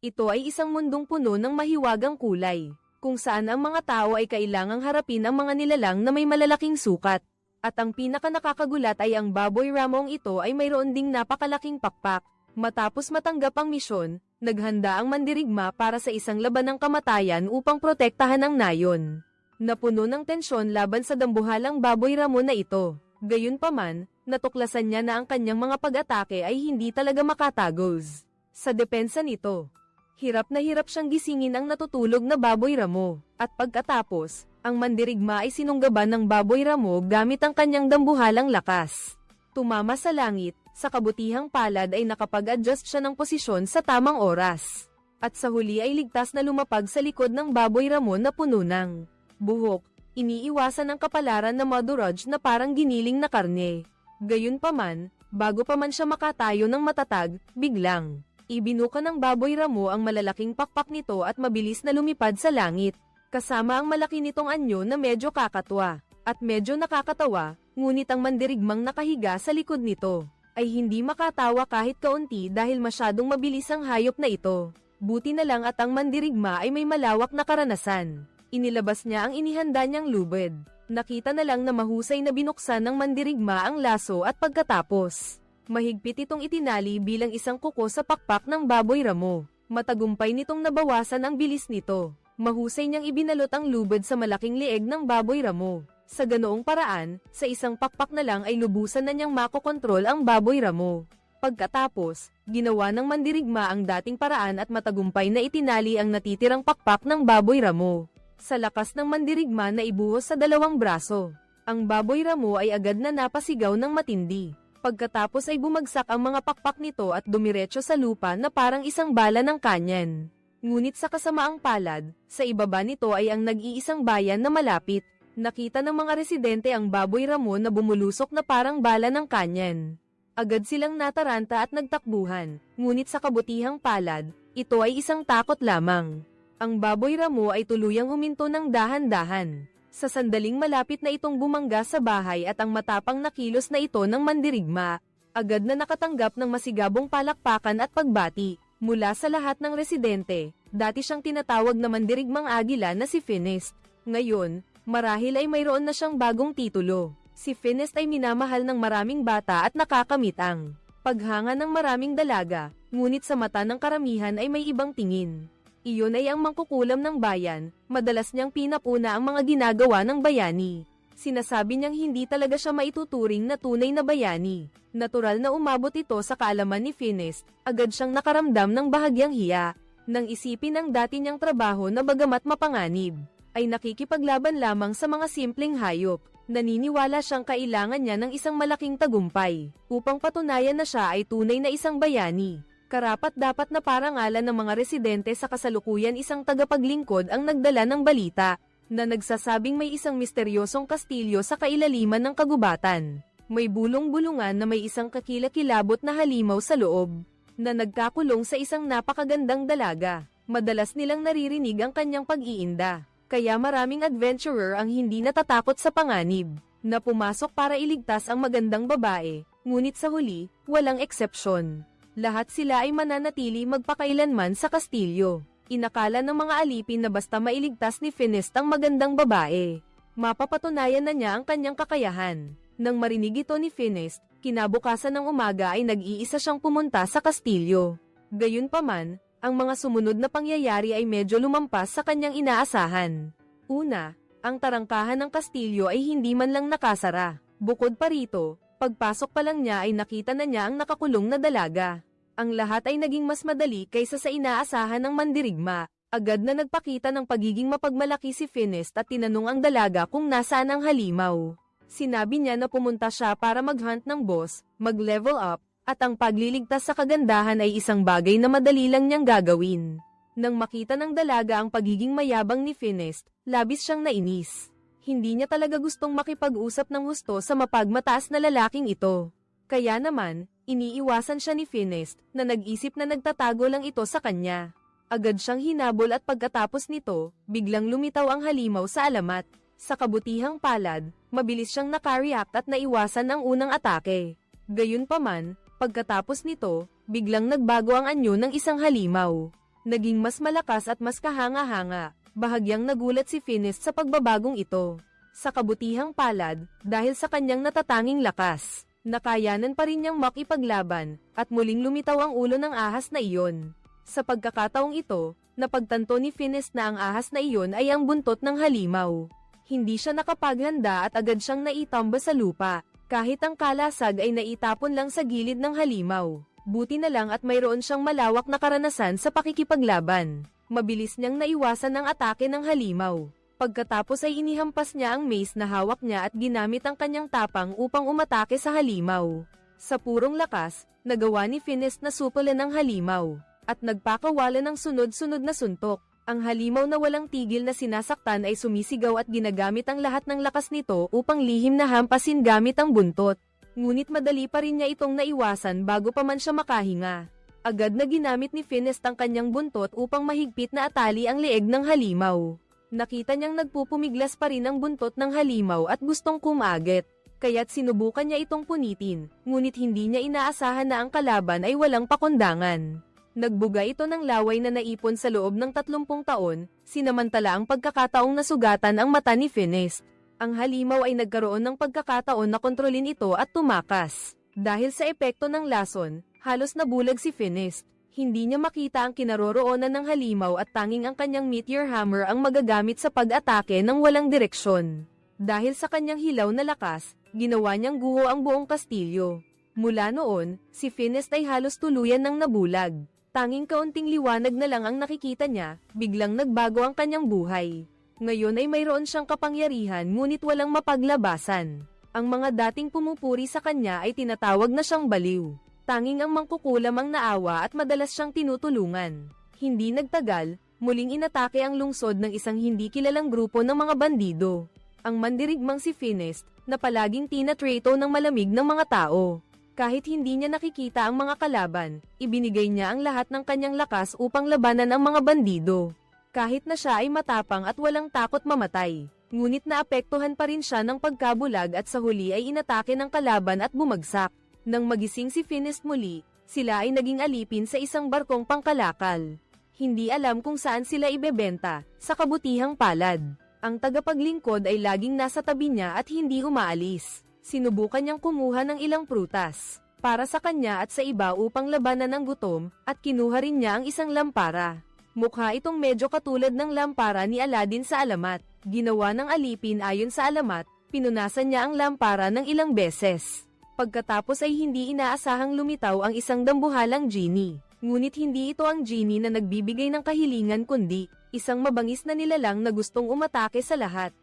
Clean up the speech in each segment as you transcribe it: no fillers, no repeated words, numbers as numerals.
Ito ay isang mundong puno ng mahiwagang kulay, kung saan ang mga tao ay kailangang harapin ang mga nilalang na may malalaking sukat. At ang pinaka-nakakagulat ay ang baboy ramong ito ay mayroon ding napakalaking pakpak. Matapos matanggap ang misyon, naghanda ang mandirigma para sa isang laban ng kamatayan upang protektahan ang nayon. Napuno ng tensyon laban sa dambuhalang baboy ramo na ito. Gayunpaman, natuklasan niya na ang kanyang mga pag-atake ay hindi talaga makatagos. Sa depensa nito, hirap na hirap siyang gisingin ang natutulog na baboy ramo, at pagkatapos, ang mandirigma ay sinunggaban ng baboy ramo gamit ang kanyang dambuhalang lakas. Tumama sa langit, sa kabutihang palad ay nakapag-adjust siya ng posisyon sa tamang oras. At sa huli ay ligtas na lumapag sa likod ng baboy ramo na puno ng buhok, iniiwasan ang kapalaran na maduraj na parang giniling na karne. Gayunpaman, bago pa man siya makatayo ng matatag, biglang ibinuka ng baboy ramo ang malalaking pakpak nito at mabilis na lumipad sa langit, kasama ang malaki nitong anyo na medyo kakatwa, at medyo nakakatawa, ngunit ang mandirigmang nakahiga sa likod nito, ay hindi makatawa kahit kaunti dahil masyadong mabilis ang hayop na ito. Buti na lang at ang mandirigma ay may malawak na karanasan. Inilabas niya ang inihanda niyang lubid. Nakita na lang na mahusay na binuksan ng mandirigma ang laso at pagkatapos, mahigpit itong itinali bilang isang kuko sa pakpak ng baboy ramo. Matagumpay nitong nabawasan ang bilis nito. Mahusay niyang ibinalot ang lubid sa malaking leeg ng baboy ramo. Sa ganoong paraan, sa isang pakpak na lang ay lubusan na niyang makokontrol ang baboy ramo. Pagkatapos, ginawa ng mandirigma ang dating paraan at matagumpay na itinali ang natitirang pakpak ng baboy ramo. Sa lakas ng mandirigma na ibuhos sa dalawang braso, ang baboy ramo ay agad na napasigaw ng matindi. Pagkatapos ay bumagsak ang mga pakpak nito at dumiretso sa lupa na parang isang bala ng kanyan. Ngunit sa kasamaang palad, sa ibaba nito ay ang nag-iisang bayan na malapit. Nakita ng mga residente ang baboy ramo na bumulusok na parang bala ng kanyan. Agad silang nataranta at nagtakbuhan, ngunit sa kabutihang palad, ito ay isang takot lamang. Ang baboy ramo ay tuluyang huminto ng dahan-dahan. Sa sandaling malapit na itong bumangga sa bahay at ang matapang na kilos na ito ng mandirigma, agad na nakatanggap ng masigabong palakpakan at pagbati mula sa lahat ng residente. Dati siyang tinatawag na mandirigmang agila na si Finest. Ngayon, marahil ay mayroon na siyang bagong titulo. Si Finest ay minamahal ng maraming bata at nakakamit ang paghanga ng maraming dalaga, ngunit sa mata ng karamihan ay may ibang tingin. Iyon ay ang mangkukulam ng bayan, madalas niyang pinapuna ang mga ginagawa ng bayani. Sinasabi niyang hindi talaga siya maituturing na tunay na bayani. Natural na umabot ito sa kaalaman ni Finest, agad siyang nakaramdam ng bahagyang hiya. Nang isipin ang dati niyang trabaho na bagamat mapanganib, ay nakikipaglaban lamang sa mga simpleng hayop. Naniniwala siyang kailangan niya ng isang malaking tagumpay, upang patunayan na siya ay tunay na isang bayani. Karapat-dapat na parangalan ng mga residente sa kasalukuyan isang tagapaglingkod ang nagdala ng balita, na nagsasabing may isang misteryosong kastilyo sa kailaliman ng kagubatan. May bulong-bulungan na may isang kakilakilabot na halimaw sa loob, na nagkakulong sa isang napakagandang dalaga. Madalas nilang naririnig ang kanyang pag-iinda, kaya maraming adventurer ang hindi natatakot sa panganib, na pumasok para iligtas ang magandang babae, ngunit sa huli, walang eksepsyon. Lahat sila ay mananatili magpakailanman sa kastilyo. Inakala ng mga alipin na basta mailigtas ni Finest ang magandang babae, mapapatunayan na niya ang kanyang kakayahan. Nang marinig ito ni Finest, kinabukasan ng umaga ay nag-iisa siyang pumunta sa kastilyo. Gayunpaman, ang mga sumunod na pangyayari ay medyo lumampas sa kanyang inaasahan. Una, ang tarangkahan ng kastilyo ay hindi man lang nakasara. Bukod pa rito, pagpasok pa lang niya ay nakita na niya ang nakakulong na dalaga. Ang lahat ay naging mas madali kaysa sa inaasahan ng mandirigma. Agad na nagpakita ng pagiging mapagmalaki si Finest at tinanong ang dalaga kung nasaan ang halimaw. Sinabi niya na pumunta siya para mag-hunt ng boss, mag-level up, at ang pagliligtas sa kagandahan ay isang bagay na madali lang niyang gagawin. Nang makita ng dalaga ang pagiging mayabang ni Finest, labis siyang nainis. Hindi niya talaga gustong makipag-usap ng husto sa mapagmataas na lalaking ito. Kaya naman, iniiwasan siya ni Finest, na nag-isip na nagtatago lang ito sa kanya. Agad siyang hinabol at pagkatapos nito, biglang lumitaw ang halimaw sa alamat. Sa kabutihang palad, mabilis siyang nakareact at naiwasan ang unang atake. Gayunpaman, pagkatapos nito, biglang nagbago ang anyo ng isang halimaw. naging mas malakas at mas kahanga-hanga. Bahagyang nagulat si Finest sa pagbabagong ito. Sa kabutihang palad, dahil sa kanyang natatanging lakas, nakayanan pa rin niyang makipaglaban, at muling lumitaw ang ulo ng ahas na iyon. Sa pagkakataong ito, napagtanto ni Finest na ang ahas na iyon ay ang buntot ng halimaw. Hindi siya nakapaghanda at agad siyang naitamba sa lupa, kahit ang kalasag ay naitapon lang sa gilid ng halimaw. Buti na lang at mayroon siyang malawak na karanasan sa pakikipaglaban. Mabilis niyang naiwasan ang atake ng halimaw. Pagkatapos ay inihampas niya ang mace na hawak niya at ginamit ang kanyang tapang upang umatake sa halimaw. Sa purong lakas, nagawa ni Finest na supulan ang halimaw, at nagpakawala ng sunod-sunod na suntok. Ang halimaw na walang tigil na sinasaktan ay sumisigaw at ginagamit ang lahat ng lakas nito upang lihim na hampasin gamit ang buntot. Ngunit madali pa rin niya itong naiwasan bago pa man siya makahinga. Agad na ginamit ni Finest ang kanyang buntot upang mahigpit na atali ang leeg ng halimaw. Nakita niyang nagpupumiglas pa rin ang buntot ng halimaw at gustong kumagit, kaya't sinubukan niya itong punitin, ngunit hindi niya inaasahan na ang kalaban ay walang pakundangan. Nagbuga ito ng laway na naipon sa loob ng 30 taon, sinamantala ang pagkakataong nasugatan ang mata ni Finest. Ang halimaw ay nagkaroon ng pagkakataon na kontrolin ito at tumakas. Dahil sa epekto ng lason, halos nabulag si Finest. Hindi niya makita ang kinaroroonan ng halimaw at tanging ang kanyang meteor hammer ang magagamit sa pag-atake ng walang direksyon. Dahil sa kanyang hilaw na lakas, ginawa niyang guho ang buong kastilyo. Mula noon, si Finest ay halos tuluyan ng nabulag. Tanging kaunting liwanag na lang ang nakikita niya, biglang nagbago ang kanyang buhay. Ngayon ay mayroon siyang kapangyarihan ngunit walang mapaglabasan. Ang mga dating pumupuri sa kanya ay tinatawag na siyang baliw. Tanging ang mangkukulam ang naawa at madalas siyang tinutulungan. Hindi nagtagal, muling inatake ang lungsod ng isang hindi kilalang grupo ng mga bandido. Ang mandirigmang si Finest, na palaging tinatrato ng malamig ng mga tao. Kahit hindi niya nakikita ang mga kalaban, ibinigay niya ang lahat ng kanyang lakas upang labanan ang mga bandido. Kahit na siya ay matapang at walang takot mamatay, ngunit naapektuhan pa rin siya ng pagkabulag at sa huli ay inatake ng kalaban at bumagsak. Nang magising si Finest muli, sila ay naging alipin sa isang barkong pangkalakal. Hindi alam kung saan sila ibebenta, sa kabutihang palad. Ang tagapaglingkod ay laging nasa tabi niya at hindi umaalis. Sinubukan niyang kumuha ng ilang prutas para sa kanya at sa iba upang labanan ang gutom, at kinuha rin niya ang isang lampara. Mukha itong medyo katulad ng lampara ni Aladdin sa alamat. Ginawa ng alipin ayon sa alamat, pinunasan niya ang lampara ng ilang beses. Pagkatapos ay hindi inaasahang lumitaw ang isang dambuhalang genie. Ngunit hindi ito ang genie na nagbibigay ng kahilingan kundi isang mabangis na nilalang na gustong umatake sa lahat.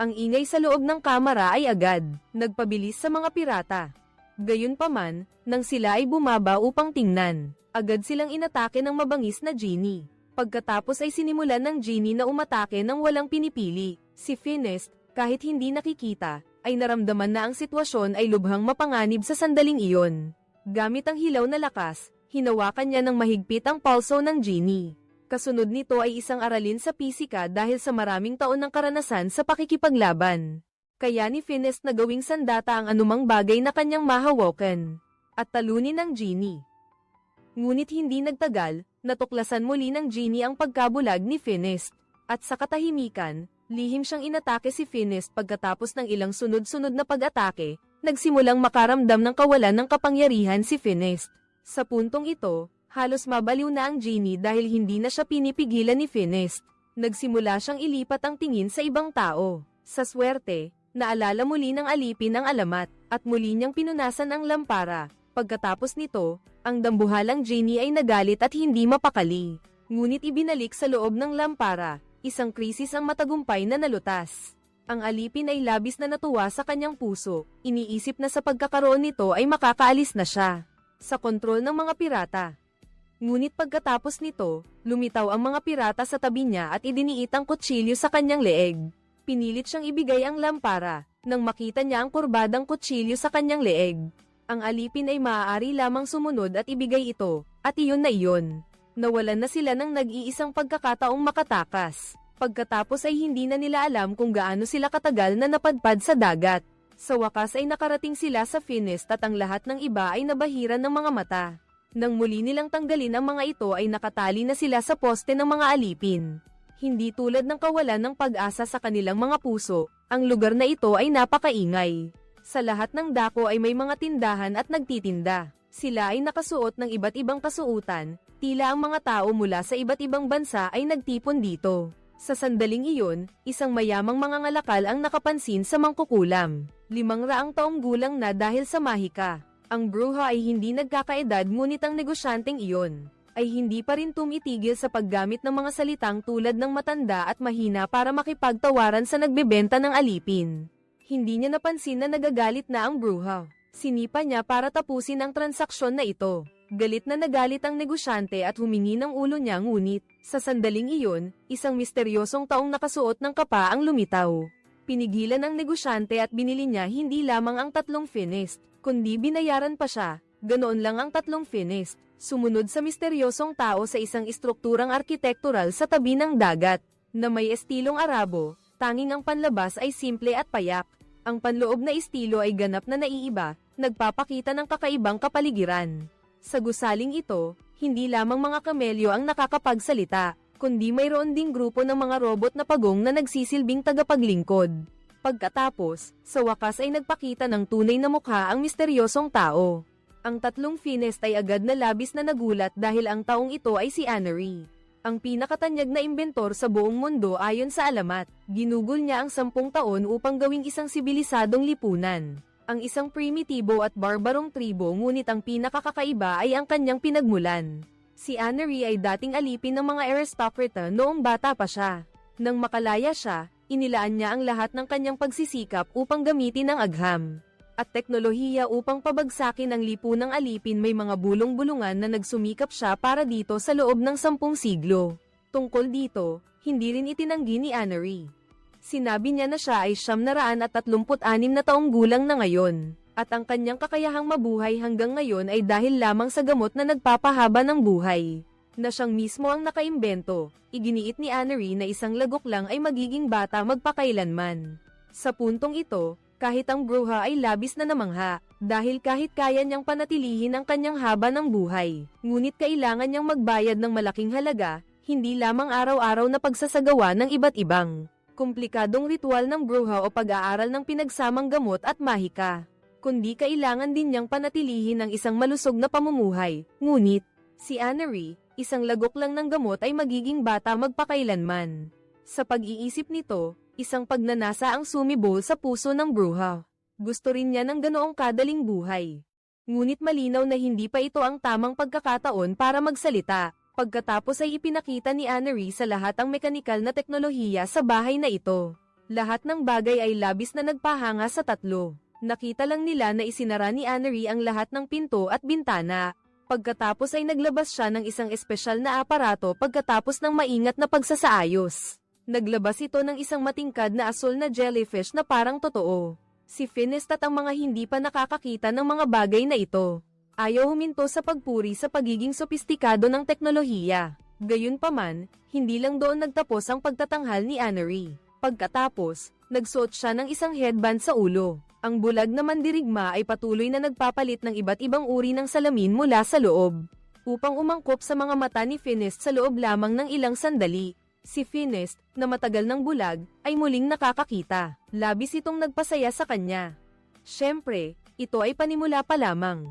Ang ingay sa loob ng kamara ay agad nagpabilis sa mga pirata. Gayunpaman, nang sila ay bumaba upang tingnan, agad silang inatake ng mabangis na genie. Pagkatapos ay sinimulan ng genie na umatake ng walang pinipili. Si Finest, kahit hindi nakikita, ay naramdaman na ang sitwasyon ay lubhang mapanganib sa sandaling iyon. Gamit ang hilaw na lakas, hinawakan niya ng mahigpit ang pulso ng genie. Kasunod nito ay isang aralin sa pisika dahil sa maraming taon ng karanasan sa pakikipaglaban. Kaya ni Finest na gawing sandata ang anumang bagay na kanyang mahawakan, at talunin ng genie. Ngunit hindi nagtagal, natuklasan muli ng genie ang pagkabulag ni Finest, at sa katahimikan, lihim siyang inatake si Finest pagkatapos ng ilang sunod-sunod na pag-atake, nagsimulang makaramdam ng kawalan ng kapangyarihan si Finest. Sa puntong ito, halos mabaliw na ang genie dahil hindi na siya pinipigilan ni Finest. Nagsimula siyang ilipat ang tingin sa ibang tao. Sa swerte, naalala muli ng alipin ang alamat, at muli niyang pinunasan ang lampara. Pagkatapos nito, ang dambuhalang genie ay nagalit at hindi mapakali. Ngunit ibinalik sa loob ng lampara, isang krisis ang matagumpay na nalutas. Ang alipin ay labis na natuwa sa kanyang puso, iniisip na sa pagkakaroon nito ay makakaalis na siya sa kontrol ng mga pirata. Ngunit pagkatapos nito, lumitaw ang mga pirata sa tabi niya at idiniit ang kutsilyo sa kanyang leeg. Pinilit siyang ibigay ang lampara, nang makita niya ang kurbadang kutsilyo sa kanyang leeg. Ang alipin ay maaari lamang sumunod at ibigay ito, at iyon na iyon. Nawalan na sila ng nag-iisang pagkakataong makatakas. Pagkatapos ay hindi na nila alam kung gaano sila katagal na napadpad sa dagat. Sa wakas ay nakarating sila sa Finest at ang lahat ng iba ay nabahiran ng mga mata. Nang muli nilang tanggalin ang mga ito ay nakatali na sila sa poste ng mga alipin. Hindi tulad ng kawalan ng pag-asa sa kanilang mga puso, ang lugar na ito ay napakaingay. Sa lahat ng dako ay may mga tindahan at nagtitinda. Sila ay nakasuot ng iba't ibang kasuotan, tila ang mga tao mula sa iba't ibang bansa ay nagtipon dito. Sa sandaling iyon, isang mayamang mangangalakal ang nakapansin sa mangkukulam. 500 taong gulang na dahil sa mahika. Ang bruha ay hindi nagkakaedad ngunit ang negosyanteng iyon ay hindi pa rin tumitigil sa paggamit ng mga salitang tulad ng matanda at mahina para makipagtawaran sa nagbebenta ng alipin. Hindi niya napansin na nagagalit na ang bruha. Sinipa niya para tapusin ang transaksyon na ito. Galit na nagalit ang negosyante at humingi ng ulo niya ngunit, sa sandaling iyon, isang misteryosong taong nakasuot ng kapa ang lumitaw. Pinigilan ang negosyante at binili niya hindi lamang ang 3 finished, kundi binayaran pa siya. Ganoon lang ang 3 finished. Sumunod sa misteryosong tao sa isang istrukturang arkitektural sa tabi ng dagat, na may estilong Arabo, tanging ang panlabas ay simple at payak. Ang panloob na estilo ay ganap na naiiba, nagpapakita ng kakaibang kapaligiran. Sa gusaling ito, hindi lamang mga kamelyo ang nakakapagsalita, kundi mayroon ding grupo ng mga robot na pagong na nagsisilbing tagapaglingkod. Pagkatapos, sa wakas ay nagpakita ng tunay na mukha ang misteryosong tao. Ang 3 finest ay agad na labis na nagulat dahil ang taong ito ay si Annery. Ang pinakatanyag na imbentor sa buong mundo ayon sa alamat. Ginugol niya ang 10 taon upang gawing isang sibilisadong lipunan. Ang isang primitibo at barbarong tribo ngunit ang pinakakakaiba ay ang kanyang pinagmulan. Si Annery ay dating alipin ng mga aristokrata noong bata pa siya. Nang makalaya siya, inilaan niya ang lahat ng kanyang pagsisikap upang gamitin ang agham at teknolohiya upang pabagsakin ang lipunang alipin. May mga bulong-bulungan na nagsumikap siya para dito sa loob ng 10 siglo. Tungkol dito, hindi rin itinanggi ni Annery. Sinabi niya na siya ay 936 na taong gulang na ngayon, at ang kanyang kakayahang mabuhay hanggang ngayon ay dahil lamang sa gamot na nagpapahaba ng buhay. Na siyang mismo ang nakaimbento, iginiit ni Annery na isang lagok lang ay magiging bata magpakailanman. Sa puntong ito, kahit ang bruha ay labis na namangha, dahil kahit kaya niyang panatilihin ang kanyang haba ng buhay, ngunit kailangan niyang magbayad ng malaking halaga, hindi lamang araw-araw na pagsasagawa ng iba't ibang komplikadong ritual ng bruha o pag-aaral ng pinagsamang gamot at mahika, kundi kailangan din niyang panatilihin ang isang malusog na pamumuhay. Ngunit, si Annery, isang lagok lang ng gamot ay magiging bata magpakailanman. Sa pag-iisip nito, isang pagnanasa ang sumibol sa puso ng bruha. Gusto rin niya ng ganoong kadaling buhay. Ngunit malinaw na hindi pa ito ang tamang pagkakataon para magsalita. Pagkatapos ay ipinakita ni Annery sa lahat ang mekanikal na teknolohiya sa bahay na ito. Lahat ng bagay ay labis na nagpahanga sa 3. Nakita lang nila na isinara ni Annery ang lahat ng pinto at bintana. Pagkatapos ay naglabas siya ng isang espesyal na aparato pagkatapos ng maingat na pagsasaayos. Naglabas ito ng isang matingkad na asul na jellyfish na parang totoo. Si Finest at ang mga hindi pa nakakakita ng mga bagay na ito ayaw huminto sa pagpuri sa pagiging sopistikado ng teknolohiya. Gayunpaman, hindi lang doon nagtapos ang pagtatanghal ni Annery. Pagkatapos, nagsuot siya ng isang headband sa ulo. Ang bulag na mandirigma ay patuloy na nagpapalit ng iba't ibang uri ng salamin mula sa loob, upang umangkop sa mga mata ni Finest sa loob lamang ng ilang sandali. Si Finest, na matagal ng bulag, ay muling nakakakita. Labis itong nagpasaya sa kanya. Siyempre, ito ay panimula pa lamang.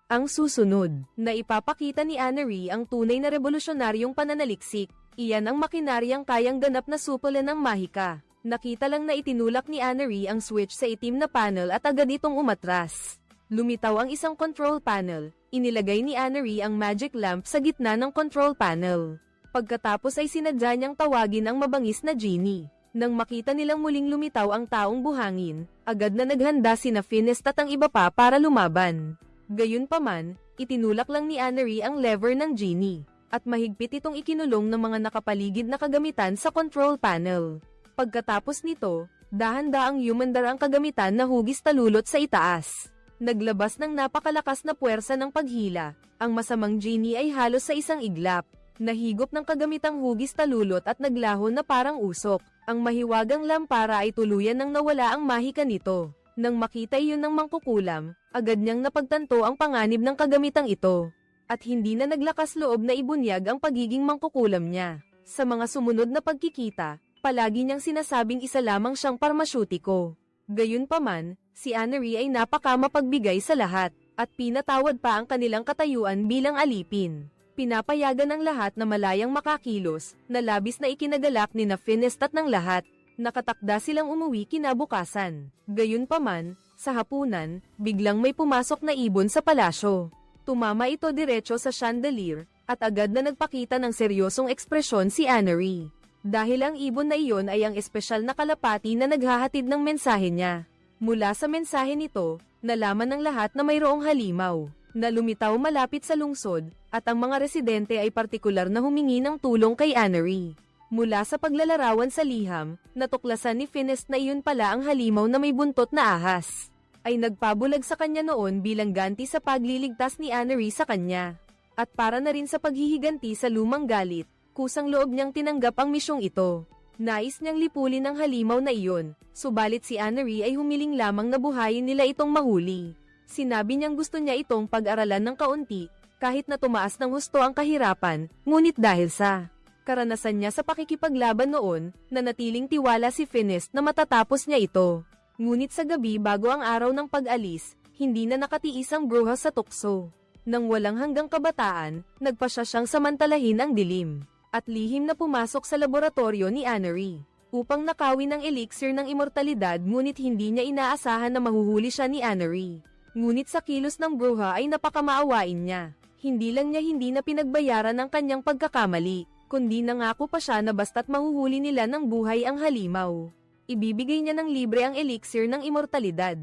Ang susunod, na ipapakita ni Annery ang tunay na revolusyonaryong pananaliksik. Iyan ang makinaryang kayang ganap na supole ng mahika. Nakita lang na itinulak ni Annery ang switch sa itim na panel at agad itong umatras. Lumitaw ang isang control panel. Inilagay ni Annery ang magic lamp sa gitna ng control panel. Pagkatapos ay sinadya niyang tawagin ang mabangis na genie. Nang makita nilang muling lumitaw ang taong buhangin, agad na naghanda sina Finest at ang iba pa para lumaban. Gayunpaman, itinulak lang ni Annery ang lever ng genie, at mahigpit itong ikinulong ng mga nakapaligid na kagamitan sa control panel. Pagkatapos nito, dahan-daang yumandar ang kagamitan na hugis talulot sa itaas. Naglabas ng napakalakas na puwersa ng paghila, ang masamang genie ay halos sa isang iglap. Nahigop ng kagamitang hugis talulot at naglaho na parang usok. Ang mahiwagang lampara ay tuluyan nang nawala ang mahika nito. Nang makita iyon ng mangkukulam, agad niyang napagtanto ang panganib ng kagamitang ito. at hindi na naglakas loob na ibunyag ang pagiging mangkukulam niya. Sa mga sumunod na pagkikita, palagi niyang sinasabing isa lamang siyang parmasyutiko. Gayunpaman, si Annery ay napaka-mapagbigay sa lahat, at pinatawad pa ang kanilang katayuan bilang alipin. Pinapayagan ng lahat na malayang makakilos, na labis na ikinagalak ni na Finest at ng lahat. Nakatakda silang umuwi kinabukasan. Gayunpaman, sa hapunan, biglang may pumasok na ibon sa palasyo. Tumama ito diretso sa chandelier, at agad na nagpakita ng seryosong ekspresyon si Annery. Dahil ang ibon na iyon ay ang espesyal na kalapati na naghahatid ng mensahe niya. Mula sa mensahe nito, nalaman ng lahat na mayroong halimaw, na lumitaw malapit sa lungsod, at ang mga residente ay partikular na humingi ng tulong kay Annery. Mula sa paglalarawan sa liham, natuklasan ni Finest na iyon pala ang halimaw na may buntot na ahas. Ay nagpabulag sa kanya noon bilang ganti sa pagliligtas ni Annery sa kanya. At para na rin sa paghihiganti sa lumang galit, kusang loob niyang tinanggap ang misyong ito. Nais niyang lipulin ang halimaw na iyon, subalit si Annery ay humiling lamang na buhayin nila itong mahuli. Sinabi niyang gusto niya itong pag-aralan ng kaunti, kahit na tumaas ng husto ang kahirapan, ngunit dahil sa karanasan niya sa pakikipaglaban noon, nanatiling tiwala si Finest na matatapos niya ito. Ngunit sa gabi bago ang araw ng pag-alis, hindi na nakatiis ang bruha sa tukso. Nang walang hanggang kabataan, nagpasya siyang samantalahin ang dilim, at lihim na pumasok sa laboratorio ni Annery, upang nakawin ang elixir ng immortalidad ngunit hindi niya inaasahan na mahuhuli siya ni Annery. Ngunit sa kilos ng bruha ay napakamaawain niya. Hindi lang niya hindi na pinagbayaran ang kanyang pagkakamali, kundi nangako pa siya na basta't mahuhuli nila ng buhay ang halimaw, ibibigay niya ng libre ang elixir ng immortalidad.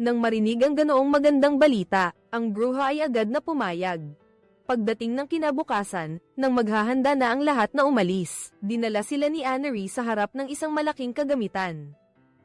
Nang marinig ang ganoong magandang balita, ang bruha ay agad na pumayag. Pagdating ng kinabukasan, nang maghahanda na ang lahat na umalis, dinala sila ni Annery sa harap ng isang malaking kagamitan.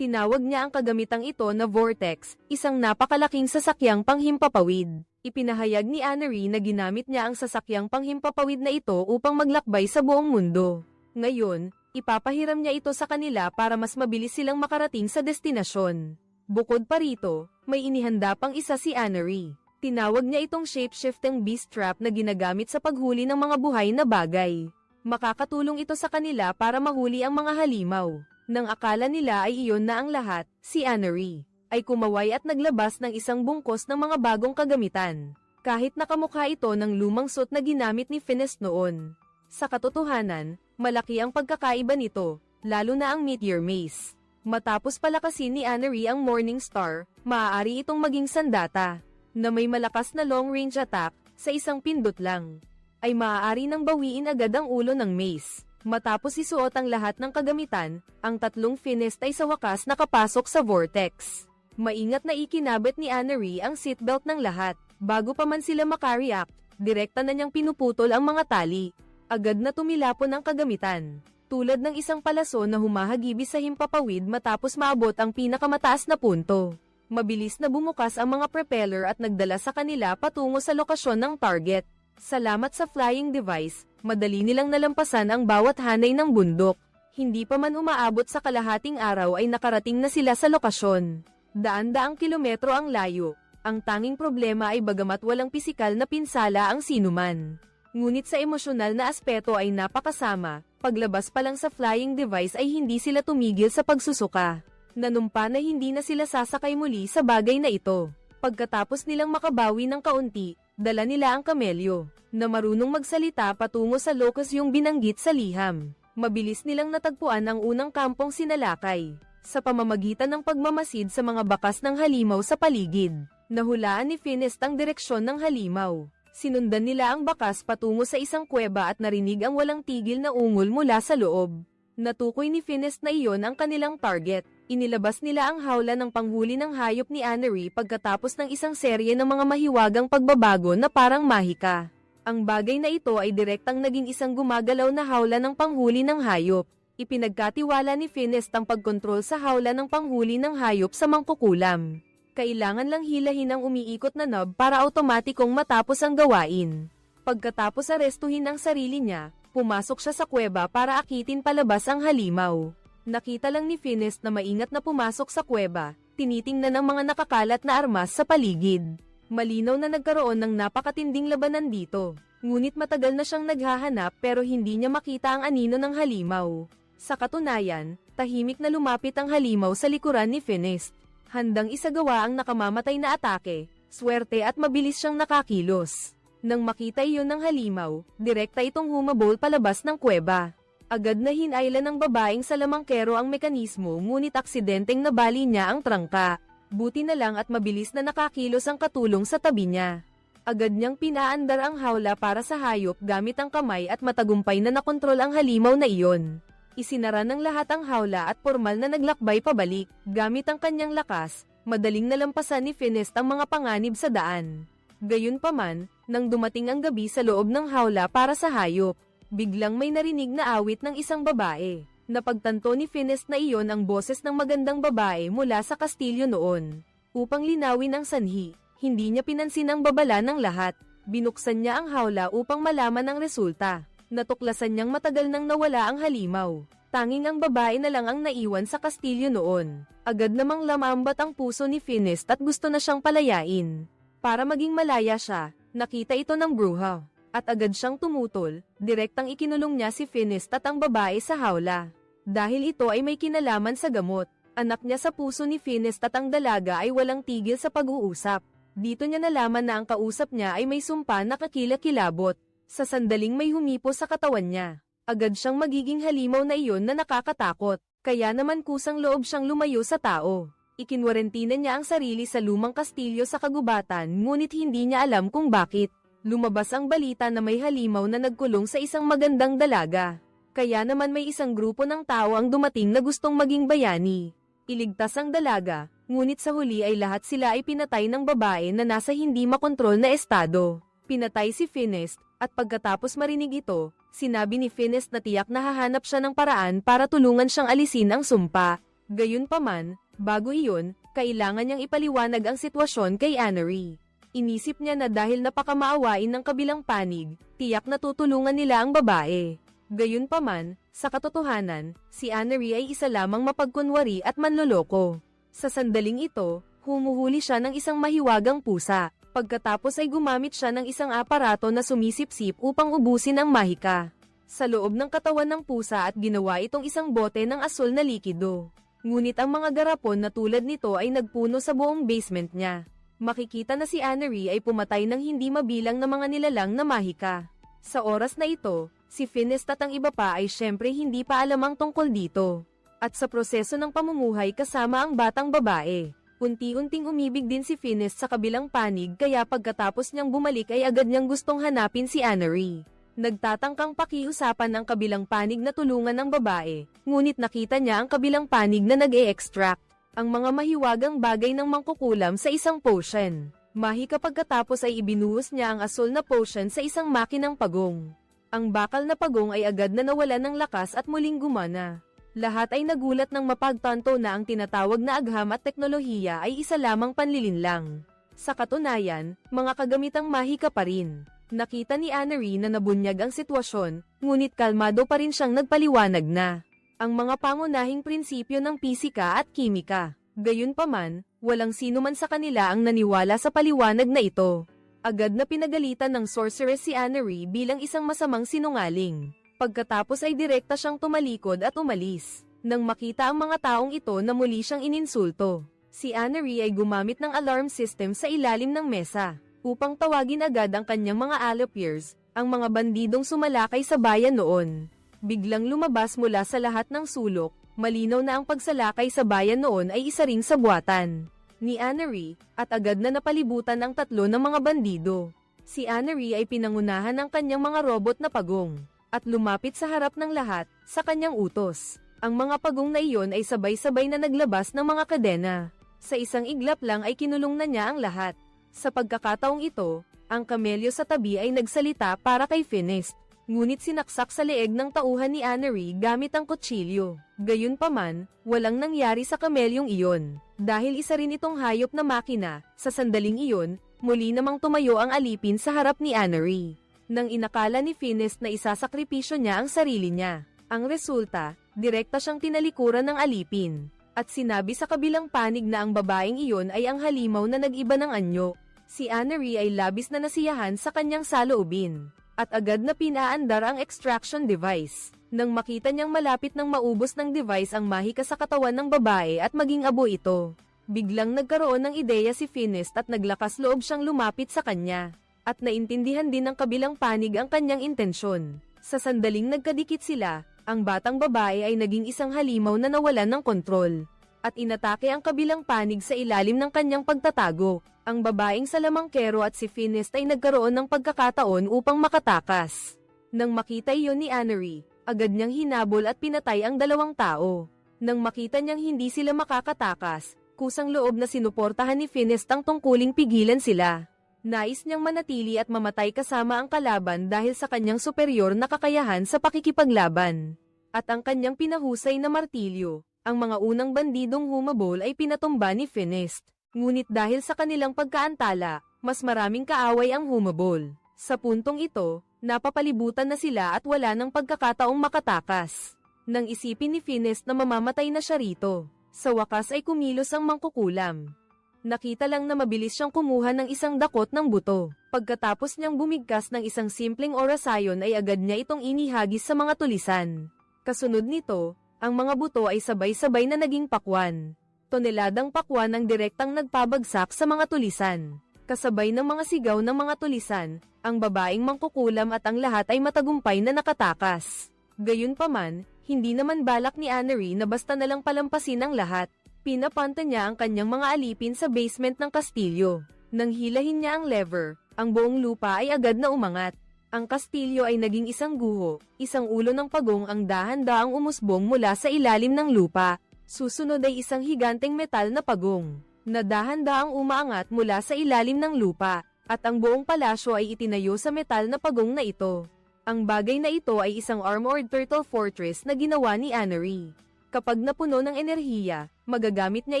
Tinawag niya ang kagamitang ito na Vortex, isang napakalaking sasakyang panghimpapawid. Ipinahayag ni Annery na ginamit niya ang sasakyang panghimpapawid na ito upang maglakbay sa buong mundo. Ngayon, ipapahiram niya ito sa kanila para mas mabilis silang makarating sa destinasyon. Bukod pa rito, may inihanda pang isa si Annery. Tinawag niya itong shape-shifting beast trap na ginagamit sa paghuli ng mga buhay na bagay. Makakatulong ito sa kanila para mahuli ang mga halimaw. Nang akala nila ay iyon na ang lahat, si Annery ay kumaway at naglabas ng isang bungkos ng mga bagong kagamitan. Kahit nakamukha ito ng lumang suit na ginamit ni Finest noon. Sa katotohanan, malaki ang pagkakaiba nito, lalo na ang Meteor Mace. Matapos palakasin ni Annery ang Morning Star, maaari itong maging sandata, na may malakas na long-range attack, sa isang pindot lang, ay maaari nang bawiin agad ang ulo ng Mace. Matapos isuot ang lahat ng kagamitan, ang tatlong Finest ay sa wakas nakapasok sa Vortex. Maingat na ikinabit ni Annery ang seatbelt ng lahat. Bago pa man sila makareact, direkta na niyang pinuputol ang mga tali. Agad na tumilapon ang kagamitan, tulad ng isang palaso na humahagibis sa himpapawid matapos maabot ang pinakamataas na punto. Mabilis na bumukas ang mga propeller at nagdala sa kanila patungo sa lokasyon ng target. Salamat sa flying device, madali nilang nalampasan ang bawat hanay ng bundok. Hindi pa man umaabot sa kalahating araw ay nakarating na sila sa lokasyon. Daan-daang kilometro ang layo. Ang tanging problema ay bagamat walang pisikal na pinsala ang sinuman, ngunit sa emosyonal na aspeto ay napakasama. Paglabas pa lang sa flying device ay hindi sila tumigil sa pagsusuka. Nanumpa na hindi na sila sasakay muli sa bagay na ito. Pagkatapos nilang makabawi ng kaunti, dala nila ang kamelyo, na marunong magsalita patungo sa locus yung binanggit sa liham. Mabilis nilang natagpuan ang unang kampong sinalakay, sa pamamagitan ng pagmamasid sa mga bakas ng halimaw sa paligid. Nahulaan ni Finest ang direksyon ng halimaw. Sinundan nila ang bakas patungo sa isang kuweba at narinig ang walang tigil na ungol mula sa loob. Natukoy ni Finest na iyon ang kanilang target. Inilabas nila ang hawla ng panghuli ng hayop ni Annery pagkatapos ng isang serye ng mga mahiwagang pagbabago na parang mahika. Ang bagay na ito ay direktang naging isang gumagalaw na hawla ng panghuli ng hayop. Ipinagkatiwala ni Finest ang pagkontrol sa hawla ng panghuli ng hayop sa mangkukulam. Kailangan lang hilahin ang umiikot na knob para automatikong matapos ang gawain. Pagkatapos arestuhin ang sarili niya, pumasok siya sa kuweba para akitin palabas ang halimaw. Nakita lang ni Finest na maingat na pumasok sa kuweba, tinitingnan ng mga nakakalat na armas sa paligid. Malinaw na nagkaroon ng napakatinding labanan dito. Ngunit matagal na siyang naghahanap pero hindi niya makita ang anino ng halimaw. Sa katunayan, tahimik na lumapit ang halimaw sa likuran ni Finis. Handang isagawa ang nakamamatay na atake, swerte at mabilis siyang nakakilos. Nang makita iyon ng halimaw, direkta itong humabol palabas ng kuweba. Agad na hinailan ng babaeng salamangkero ang mekanismo ngunit aksidenteng nabali niya ang trangka. Buti na lang at mabilis na nakakilos ang katulong sa tabi niya. Agad niyang pinaandar ang hawla para sa hayop gamit ang kamay at matagumpay na nakontrol ang halimaw na iyon. Isinara ng lahat ang hawla at formal na naglakbay pabalik. Gamit ang kanyang lakas, madaling nalampasan ni Finis ang mga panganib sa daan. Gayunpaman, nang dumating ang gabi sa loob ng hawla para sa hayop, biglang may narinig na awit ng isang babae. Napagtanto ni Finis na iyon ang boses ng magandang babae mula sa kastilyo noon. Upang linawin ang sanhi, hindi niya pinansin ang babala ng lahat. Binuksan niya ang hawla upang malaman ang resulta. Natuklasan niyang matagal nang nawala ang halimaw. Tanging ang babae na lang ang naiwan sa kastilyo noon. Agad namang lamambat ang puso ni Finis at gusto na siyang palayain. Para maging malaya siya, nakita ito ng bruha. At agad siyang tumutol, direktang ikinulong niya si Finis at ang babae sa hawla. Dahil ito ay may kinalaman sa gamot, anak niya sa puso ni Finis at ang dalaga ay walang tigil sa pag-uusap. Dito niya nalaman na ang kausap niya ay may sumpa na kakilakilabot. Sa sandaling may humipo sa katawan niya, agad siyang magiging halimaw na iyon na nakakatakot, kaya naman kusang loob siyang lumayo sa tao. Ikinwarentina niya ang sarili sa lumang kastilyo sa kagubatan ngunit hindi niya alam kung bakit. Lumabas ang balita na may halimaw na nagkulong sa isang magandang dalaga. Kaya naman may isang grupo ng tao ang dumating na gustong maging bayani. Iligtas ang dalaga, ngunit sa huli ay lahat sila ay pinatay ng babae na nasa hindi makontrol na estado. Pinatay si Finis, at pagkatapos marinig ito, sinabi ni Finis na tiyak na hahanap siya ng paraan para tulungan siyang alisin ang sumpa. Gayunpaman, bago iyon, kailangan niyang ipaliwanag ang sitwasyon kay Annery. Inisip niya na dahil napakamaawain ng kabilang panig, tiyak na tutulungan nila ang babae. Gayunpaman, sa katotohanan, si Annery ay isa lamang mapagkunwari at manloloko. Sa sandaling ito, humuhuli siya ng isang mahiwagang pusa. Pagkatapos ay gumamit siya ng isang aparato na sumisipsip upang ubusin ang mahika sa loob ng katawan ng pusa at ginawa itong isang bote ng asul na likido. Ngunit ang mga garapon na tulad nito ay nagpuno sa buong basement niya. Makikita na si Annery ay pumatay ng hindi mabilang na mga nilalang na mahika. Sa oras na ito, si Finis at ang iba pa ay syempre hindi pa alamang tungkol dito. At sa proseso ng pamumuhay kasama ang batang babae, unti-unting umibig din si Finis sa kabilang panig kaya pagkatapos niyang bumalik ay agad niyang gustong hanapin si Annery. Nagtatangkang pakiusapan ang kabilang panig na tulungan ng babae, ngunit nakita niya ang kabilang panig na nag-e-extract ang mga mahiwagang bagay ng mangkukulam sa isang potion. Mahika pagkatapos ay ibinuhos niya ang asul na potion sa isang makinang pagong. Ang bakal na pagong ay agad na nawala ng lakas at muling gumana. Lahat ay nagulat nang mapagtanto na ang tinatawag na agham at teknolohiya ay isa lamang panlilinlang. Sa katunayan, mga kagamitang mahika pa rin. Nakita ni Annery na nabunyag ang sitwasyon, ngunit kalmado pa rin siyang nagpaliwanag na ang mga pangunahing prinsipyo ng pisika at kimika. Gayunpaman, walang sino man sa kanila ang naniwala sa paliwanag na ito. Agad na pinagalitan ng sorceress si Annery bilang isang masamang sinungaling. Pagkatapos ay direkta siyang tumalikod at umalis. Nang makita ang mga taong ito na muli siyang ininsulto, si Annery ay gumamit ng alarm system sa ilalim ng mesa, upang tawagin agad ang kanyang mga allopiers, ang mga bandidong sumalakay sa bayan noon. Biglang lumabas mula sa lahat ng sulok, malinaw na ang pagsalakay sa bayan noon ay isa ring sabuatan ni Annery, at agad na napalibutan ang tatlo ng mga bandido. Si Annery ay pinangunahan ng kanyang mga robot na pagong, at lumapit sa harap ng lahat, sa kanyang utos. Ang mga pagong na iyon ay sabay-sabay na naglabas ng mga kadena. Sa isang iglap lang ay kinulong na niya ang lahat. Sa pagkakataong ito, ang kamelyo sa tabi ay nagsalita para kay Finis, ngunit sinaksak sa leeg ng tauhan ni Annery gamit ang kutsilyo. Gayunpaman, walang nangyari sa kamelyong iyon. Dahil isa rin itong hayop na makina, sa sandaling iyon, muli namang tumayo ang alipin sa harap ni Annery. Nang inakala ni Finis na isasakripisyo niya ang sarili niya, ang resulta, direkta siyang tinalikuran ng alipin. At sinabi sa kabilang panig na ang babaeng iyon ay ang halimaw na nag-iba ng anyo. Si Annery ay labis na nasiyahan sa kanyang saloobin, at agad na pinaandar ang extraction device. Nang makita niyang malapit nang maubos ng device ang mahika sa katawan ng babae at maging abo ito, biglang nagkaroon ng ideya si Finest at naglakas loob siyang lumapit sa kanya. At naintindihan din ng kabilang panig ang kanyang intensyon. Sa sandaling nagkadikit sila, ang batang babae ay naging isang halimaw na nawalan ng kontrol. At inatake ang kabilang panig sa ilalim ng kanyang pagtatago. Ang babaeng salamangkero at si Finest ay nagkaroon ng pagkakataon upang makatakas. Nang makita iyon ni Annery, agad niyang hinabol at pinatay ang dalawang tao. Nang makita niyang hindi sila makakatakas, kusang loob na sinuportahan ni Finest ang tungkuling pigilan sila. Nais niyang manatili at mamatay kasama ang kalaban dahil sa kanyang superior na kakayahan sa pakikipaglaban. At ang kanyang pinahusay na martilyo, ang mga unang bandidong humabol ay pinatumba ni Finest. Ngunit dahil sa kanilang pagkaantala, mas maraming kaaway ang humabol. Sa puntong ito, napapalibutan na sila at wala ng pagkakataong makatakas. Nang isipin ni Finest na mamamatay na siya rito, sa wakas ay kumilos ang mangkukulam. Nakita lang na mabilis siyang kumuha ng isang dakot ng buto. Pagkatapos niyang bumigkas ng isang simpleng orasayon ay agad niya itong inihagis sa mga tulisan. Kasunod nito, ang mga buto ay sabay-sabay na naging pakwan. Toneladang pakwan ang direktang nagpabagsak sa mga tulisan. Kasabay ng mga sigaw ng mga tulisan, ang babaeng mangkukulam at ang lahat ay matagumpay na nakatakas. Gayunpaman, hindi naman balak ni Annery na basta nalang palampasin ang lahat. Pinapanta niya ang kanyang mga alipin sa basement ng kastilyo. Nang hilahin niya ang lever, ang buong lupa ay agad na umangat. Ang kastilyo ay naging isang guho, isang ulo ng pagong ang dahan-daang umusbong mula sa ilalim ng lupa. Susunod ay isang higanteng metal na pagong, na dahan-daang umaangat mula sa ilalim ng lupa, at ang buong palasyo ay itinayo sa metal na pagong na ito. Ang bagay na ito ay isang armored turtle fortress na ginawa ni Annery. Kapag napuno ng enerhiya, magagamit niya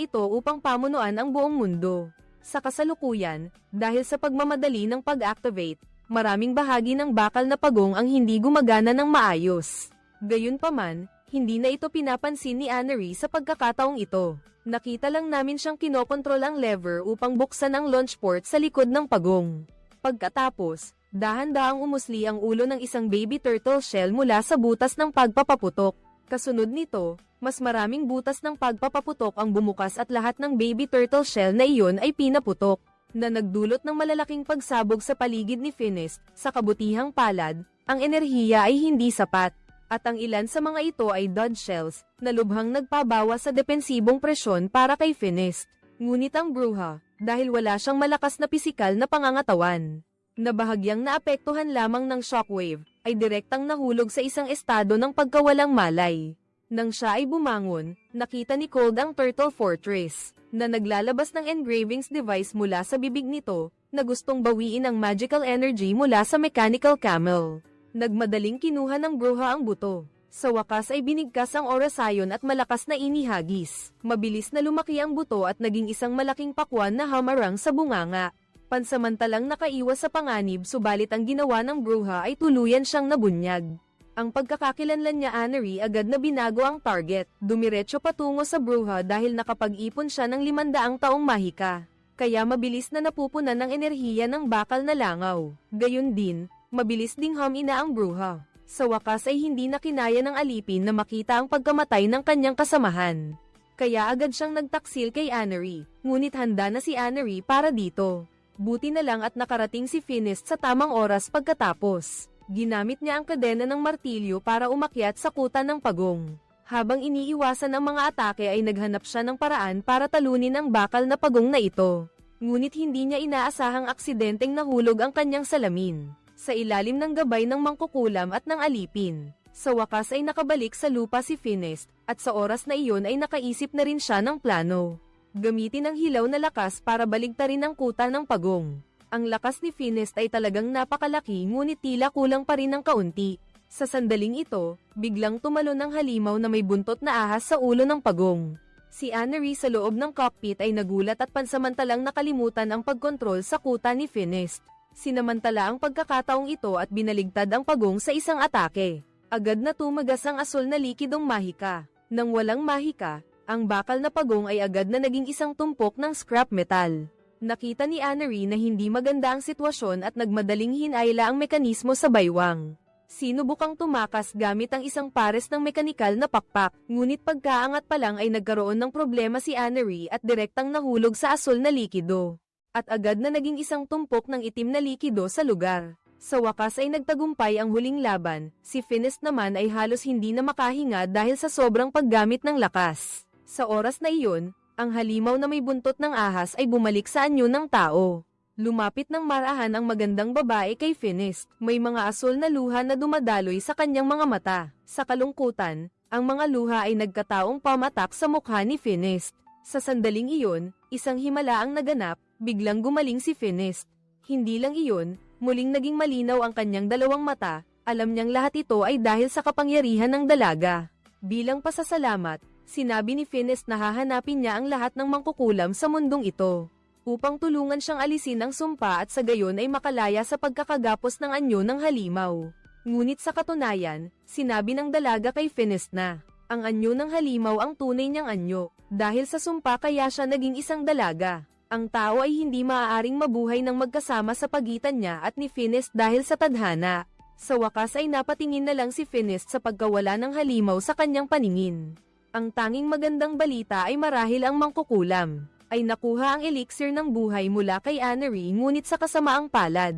ito upang pamunuan ang buong mundo. Sa kasalukuyan, dahil sa pagmamadali ng pag-activate, maraming bahagi ng bakal na pagong ang hindi gumagana ng maayos. Gayunpaman, hindi na ito pinapansin ni Annery sa pagkakataong ito. Nakita lang namin siyang kinokontrol ang lever upang buksan ang launch port sa likod ng pagong. Pagkatapos, dahan-dahang umusli ang ulo ng isang baby turtle shell mula sa butas ng pagpapaputok. Kasunod nito, mas maraming butas ng pagpapaputok ang bumukas at lahat ng baby turtle shell na iyon ay pinaputok, na nagdulot ng malalaking pagsabog sa paligid ni Finest. Sa kabutihang palad, ang enerhiya ay hindi sapat, at ang ilan sa mga ito ay dodge shells, na lubhang nagpabawas sa depensibong presyon para kay Finest. Ngunit ang bruha, dahil wala siyang malakas na pisikal na pangangatawan, na bahagyang naapektuhan lamang ng shockwave, ay direktang nahulog sa isang estado ng pagkawalang malay. Nang siya ay bumangon, nakita ni Cold ang Turtle Fortress, na naglalabas ng engravings device mula sa bibig nito, na gustong bawiin ang magical energy mula sa mechanical camel. Nagmadaling kinuha ng bruha ang buto. Sa wakas ay binigkas ang orasayon at malakas na inihagis. Mabilis na lumaki ang buto at naging isang malaking pakwan na hamarang sa bunganga. Pansamantalang nakaiwas sa panganib subalit ang ginawa ng bruha ay tuluyan siyang nabunyag. Ang pagkakakilanlan niya Annery agad na binago ang target, dumiretso patungo sa bruha dahil nakapag-ipon siya ng 500 taong mahika. Kaya mabilis na napupunan ng enerhiya ng bakal na langaw. Gayun din, mabilis ding humina ang bruha. Sa wakas ay hindi na kinaya ng alipin na makita ang pagkamatay ng kanyang kasamahan. Kaya agad siyang nagtaksil kay Annery, ngunit handa na si Annery para dito. Buti na lang at nakarating si Finest sa tamang oras pagkatapos. Ginamit niya ang kadena ng martilyo para umakyat sa kuta ng pagong. Habang iniiwasan ang mga atake ay naghanap siya ng paraan para talunin ang bakal na pagong na ito. Ngunit hindi niya inaasahang aksidenteng nahulog ang kanyang salamin. Sa ilalim ng gabay ng mangkukulam at ng alipin. Sa wakas ay nakabalik sa lupa si Finest, at sa oras na iyon ay nakaisip na rin siya ng plano. Gamitin ang hilaw na lakas para baligtarin ang kuta ng pagong. Ang lakas ni Finest ay talagang napakalaki ngunit tila kulang pa rin ng kaunti. Sa sandaling ito, biglang tumalon ang halimaw na may buntot na ahas sa ulo ng pagong. Si Annery sa loob ng cockpit ay nagulat at pansamantalang nakalimutan ang pagkontrol sa kuta ni Finest. Sinamantala ang pagkakataong ito at binaligtad ang pagong sa isang atake. Agad na tumagas ang asul na likidong mahika. Nang walang mahika, ang bakal na pagong ay agad na naging isang tumpok ng scrap metal. Nakita ni Annery na hindi maganda ang sitwasyon at nagmadaling hinayla ang mekanismo sa baywang. Sinubukang tumakas gamit ang isang pares ng mekanikal na pakpak, ngunit pagkaangat pa lang ay nagkaroon ng problema si Annery at direktang nahulog sa asul na likido. At agad na naging isang tumpok ng itim na likido sa lugar. Sa wakas ay nagtagumpay ang huling laban, si Finest naman ay halos hindi na makahinga dahil sa sobrang paggamit ng lakas. Sa oras na iyon, ang halimaw na may buntot ng ahas ay bumalik sa anyo ng tao. Lumapit ng marahan ang magandang babae kay Finest. May mga asul na luha na dumadaloy sa kanyang mga mata. Sa kalungkutan, ang mga luha ay nagkataong pamatak sa mukha ni Finest. Sa sandaling iyon, isang himala ang naganap, biglang gumaling si Finest. Hindi lang iyon, muling naging malinaw ang kanyang dalawang mata, alam niyang lahat ito ay dahil sa kapangyarihan ng dalaga. Bilang pasasalamat, sinabi ni Finest na hahanapin niya ang lahat ng mangkukulam sa mundong ito, upang tulungan siyang alisin ang sumpa at sa gayon ay makalaya sa pagkakagapos ng anyo ng halimaw. Ngunit sa katunayan, sinabi ng dalaga kay Finest na, ang anyo ng halimaw ang tunay niyang anyo, dahil sa sumpa kaya siya naging isang dalaga. Ang tao ay hindi maaaring mabuhay ng magkasama sa pagitan niya at ni Finest dahil sa tadhana. Sa wakas ay napatingin na lang si Finest sa pagkawala ng halimaw sa kanyang paningin. Ang tanging magandang balita ay marahil ang mangkukulam ay nakuha ang elixir ng buhay mula kay Annery ngunit sa kasamaang palad.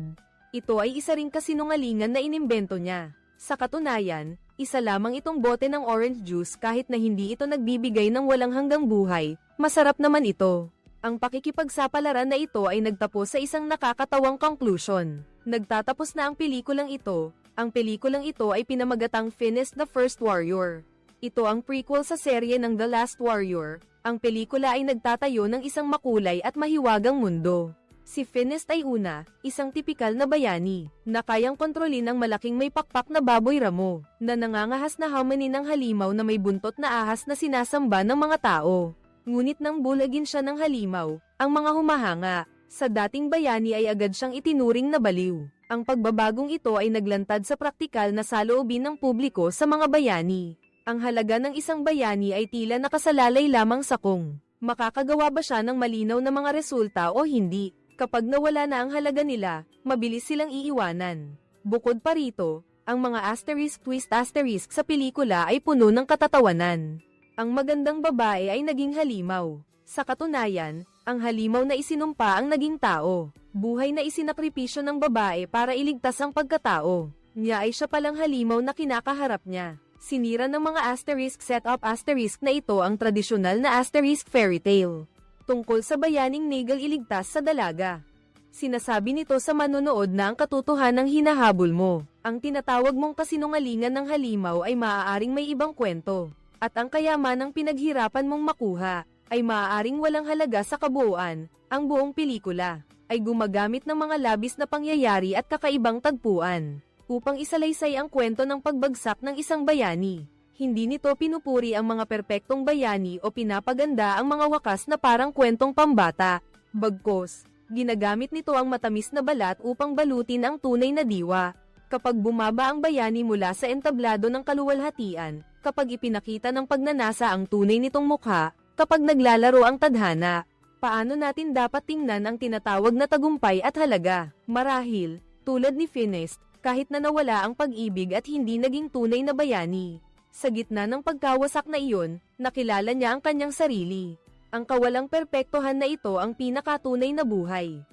Ito ay isa ring kasinungalingan na inimbento niya. Sa katunayan, isa lamang itong bote ng orange juice kahit na hindi ito nagbibigay ng walang hanggang buhay, masarap naman ito. Ang pakikipagsapalaran na ito ay nagtapos sa isang nakakatawang conclusion. Nagtatapos na ang pelikulang ito. Ang pelikulang ito ay pinamagatang Finest the First Warrior. Ito ang prequel sa serye ng The Last Warrior. Ang pelikula ay nagtatayo ng isang makulay at mahiwagang mundo. Si Finest ay isang tipikal na bayani, na kayang kontrolin ang malaking may pakpak na baboy ramo, na nangangahas na hamani ng halimaw na may buntot na ahas na sinasamba ng mga tao. Ngunit nang bulagin siya ng halimaw, ang mga humahanga sa dating bayani ay agad siyang itinuring na baliw. Ang pagbabagong ito ay naglantad sa praktikal na saloobin ng publiko sa mga bayani. Ang halaga ng isang bayani ay tila nakasalalay lamang sa kung makakagawa ba siya ng malinaw na mga resulta o hindi. Kapag nawala na ang halaga nila, mabilis silang iiwanan. Bukod pa rito, ang mga asterisk twist asterisk sa pelikula ay puno ng katatawanan. Ang magandang babae ay naging halimaw. Sa katunayan, ang halimaw na isinumpa ang naging tao. Buhay na isinakripisyo ng babae para iligtas ang pagkatao. Niya ay siya palang halimaw na kinakaharap niya. Sinira ng mga asterisk setup asterisk na ito ang tradisyonal na asterisk fairy tale. Tungkol sa bayaning Nagal iligtas sa dalaga. Sinasabi nito sa manonood na ang katotohanang hinahabol mo. Ang tinatawag mong kasinungalingan ng halimaw ay maaaring may ibang kwento. At ang kayamanang pinaghirapan mong makuha, ay maaaring walang halaga sa kabuuan. Ang buong pelikula, ay gumagamit ng mga labis na pangyayari at kakaibang tagpuan, upang isalaysay ang kwento ng pagbagsak ng isang bayani. Hindi nito pinupuri ang mga perpektong bayani o pinapaganda ang mga wakas na parang kwentong pambata. Bagkus, ginagamit nito ang matamis na balat upang balutin ang tunay na diwa. Kapag bumaba ang bayani mula sa entablado ng kaluwalhatian, kapag ipinakita ng pagnanasa ang tunay nitong mukha, kapag naglalaro ang tadhana, paano natin dapat tingnan ang tinatawag na tagumpay at halaga? Marahil, tulad ni Finest, kahit na nawala ang pag-ibig at hindi naging tunay na bayani. Sa gitna ng pagkawasak na iyon, nakilala niya ang kanyang sarili. Ang kawalang perpektohan na ito ang pinakatunay na buhay.